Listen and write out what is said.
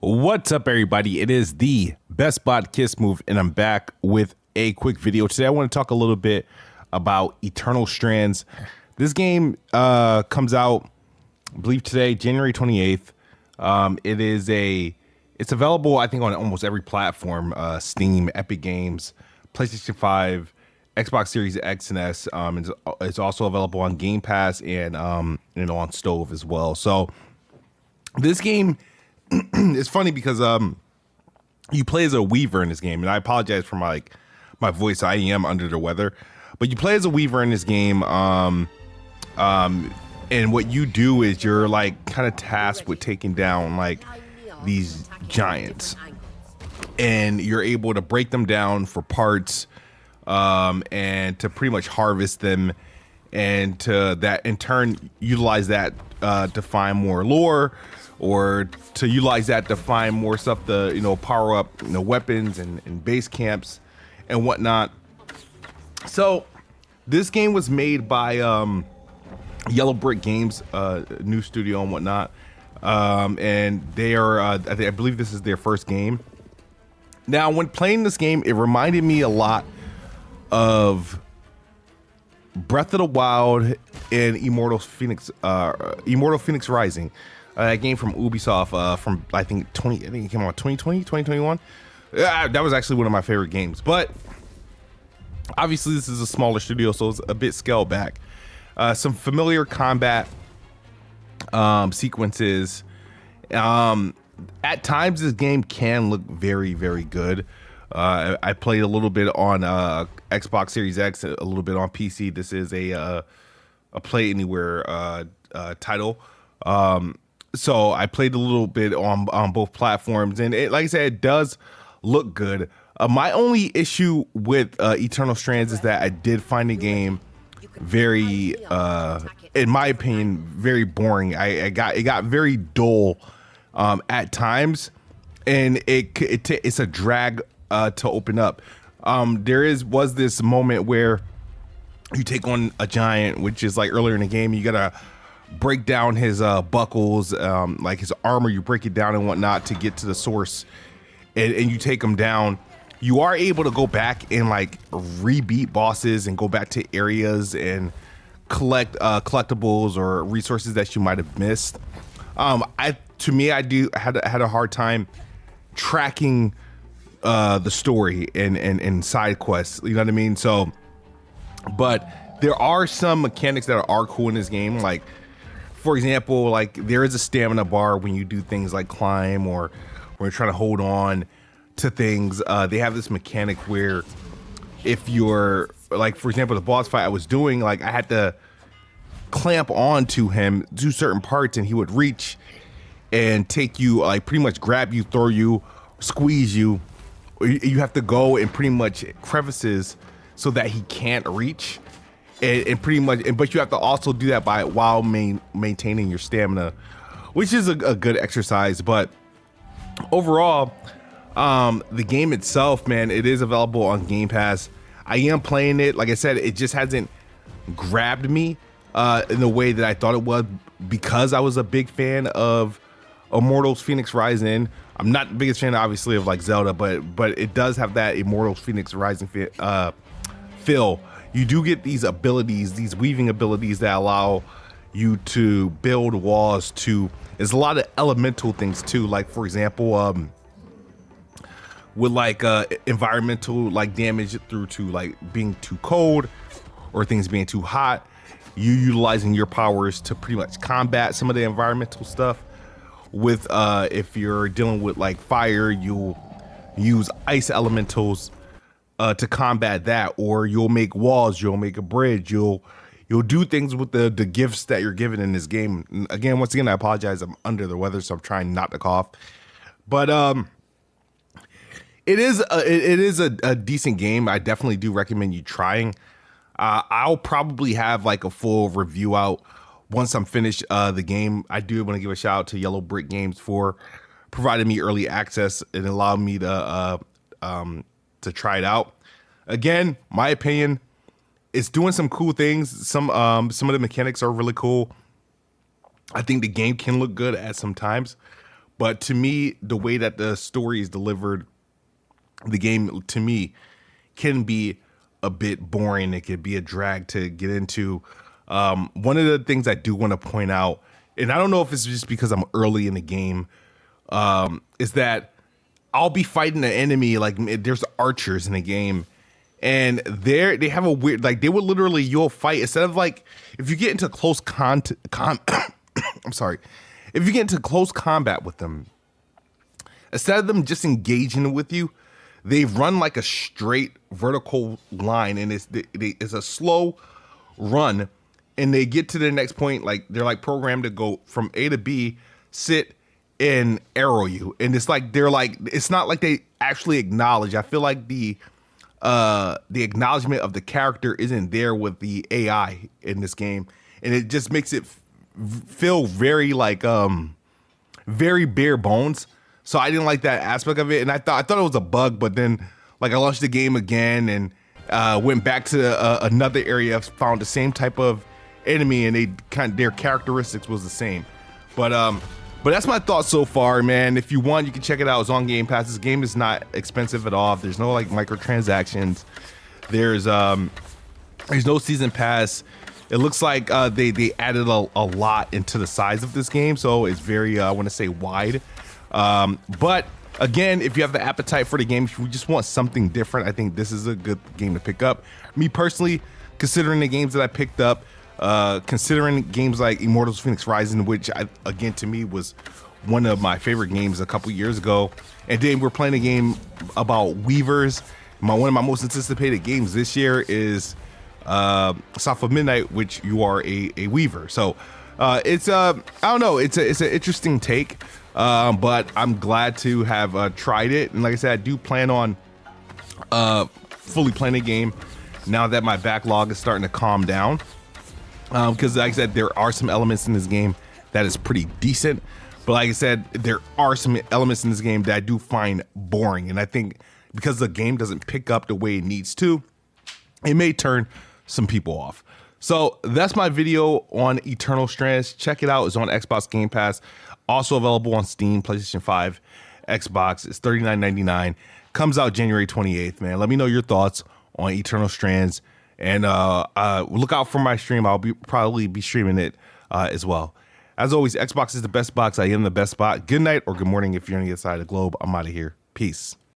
What's up, everybody? It is the Best Bot Kiss Move, and I'm back with a quick video. Today, I want to talk a little bit about Eternal Strands. This game comes out, I believe, today, January 28th. It's available, I think, on almost every platform: Steam, Epic Games, PlayStation 5, Xbox Series X and S. It's also available on Game Pass and on Stove as well. So this game. It's funny because you play as a weaver in this game, and I apologize for my voice. I am under the weather, but you play as a weaver in this game, and what you do is you're kind of tasked with taking down these giants, and you're able to break them down for parts, and to pretty much harvest them, and to that in turn utilize that to find more lore, or to utilize that to find more stuff to power up weapons and base camps and whatnot. So this game was made by Yellow Brick Games, new studio and whatnot, and they are I believe this is their first game. Now, when playing this game, it reminded me a lot of Breath of the Wild and Immortal Phoenix Rising. A game from Ubisoft, from I think it came out 2020, 2021. That was actually one of my favorite games. But obviously this is a smaller studio, so it's a bit scaled back. Some familiar combat sequences. At times this game can look very, very good. I played a little bit on Xbox Series X, a little bit on PC. This is a Play Anywhere title. So I played a little bit on both platforms, and like I said, it does look good. My only issue with Eternal Strands is that I did find the game very, in my opinion, very boring. It got very dull at times, and it's a drag to open up. Was this moment where you take on a giant, which is like earlier in the game, you gotta break down his buckles, like his armor. You break it down and whatnot to get to the source, and you take him down. You are able to go back and rebeat bosses and go back to areas and collect collectibles or resources that you might have missed. I had a hard time tracking the story and side quests. You know what I mean? So, but there are some mechanics that are cool in this game. Like, for example, there is a stamina bar when you do things like climb or when you're trying to hold on to things. They have this mechanic where if you're for example, the boss fight I was doing, I had to clamp on to him, do certain parts, and he would reach and take you, pretty much grab you, throw you, squeeze you. You have to go in pretty much crevices so that he can't reach. And pretty much, but you have to also do that while maintaining your stamina, which is a good exercise. But overall, the game itself, man, it is available on Game Pass. I am playing it. Like I said, it just hasn't grabbed me in the way that I thought it would, because I was a big fan of Immortals Phoenix Rising. I'm not the biggest fan, obviously, of Zelda, but it does have that Immortals Phoenix Rising feel. You do get these abilities, these weaving abilities that allow you to build walls to. There's a lot of elemental things too. Like, for example, with environmental damage through to being too cold or things being too hot, you utilizing your powers to pretty much combat some of the environmental stuff. With if you're dealing with fire, you'll use ice elementals to combat that, or you'll make walls, you'll make a bridge, you'll do things with the gifts that you're given in this game. Again, once again, I apologize, I'm under the weather, so I'm trying not to cough. But it is a decent game. I definitely do recommend you trying. I'll probably have a full review out once I'm finished the game. I do want to give a shout out to Yellow Brick Games for providing me early access and allowing me to try it out. Again, my opinion, it's doing some cool things. Some of the mechanics are really cool. I think the game can look good at some times, But to me, the way that the story is delivered, the game to me can be a bit boring. It could be a drag to get into. One of the things I do want to point out, and I don't know if it's just because I'm early in the game, is that I'll be fighting an enemy, like there's archers in the game, and they have a weird, like they will literally, you'll fight instead of like, if you get into close I'm sorry, if you get into close combat with them, instead of them just engaging with you, they run like a straight vertical line, and it's a slow run, and they get to the next point, like they're like programmed to go from A to B, sit and arrow you, and it's like they're like, it's not like they actually acknowledge. I feel like the acknowledgement of the character isn't there with the AI in this game, and it just makes it feel very like very bare bones. So I didn't like that aspect of it, and I thought it was a bug. But then, like, I launched the game again and went back to another area, found the same type of enemy, and their characteristics was the same. But that's my thoughts so far, man. If you want, you can check it out. It's on Game Pass. This game is not expensive at all. There's no like microtransactions. There's no season pass. It looks like they added a lot into the size of this game, so it's very I want to say wide. But again, if you have the appetite for the game, if you just want something different, I think this is a good game to pick up. Me personally, considering the games that I picked up, considering games like Immortals Phoenix Rising, which again to me was one of my favorite games a couple years ago, and then we're playing a game about weavers. One of my most anticipated games this year is South of Midnight, which you are a weaver. So it's I don't know, it's an interesting take. But I'm glad to have tried it, and like I said, I do plan on fully playing the game now that my backlog is starting to calm down. Because like I said, there are some elements in this game that is pretty decent, but like I said, there are some elements in this game that I do find boring, and I think because the game doesn't pick up the way it needs to, it may turn some people off. So that's my video on Eternal Strands. Check it out. It's on Xbox Game Pass. Also available on Steam, PlayStation 5, Xbox. It's $39.99. Comes out January 28th, man. Let me know your thoughts on Eternal Strands. And look out for my stream. I'll probably be streaming it as well. As always, Xbox is the best box. I am the best spot. Good night or good morning if you're on the other side of the globe. I'm out of here. Peace.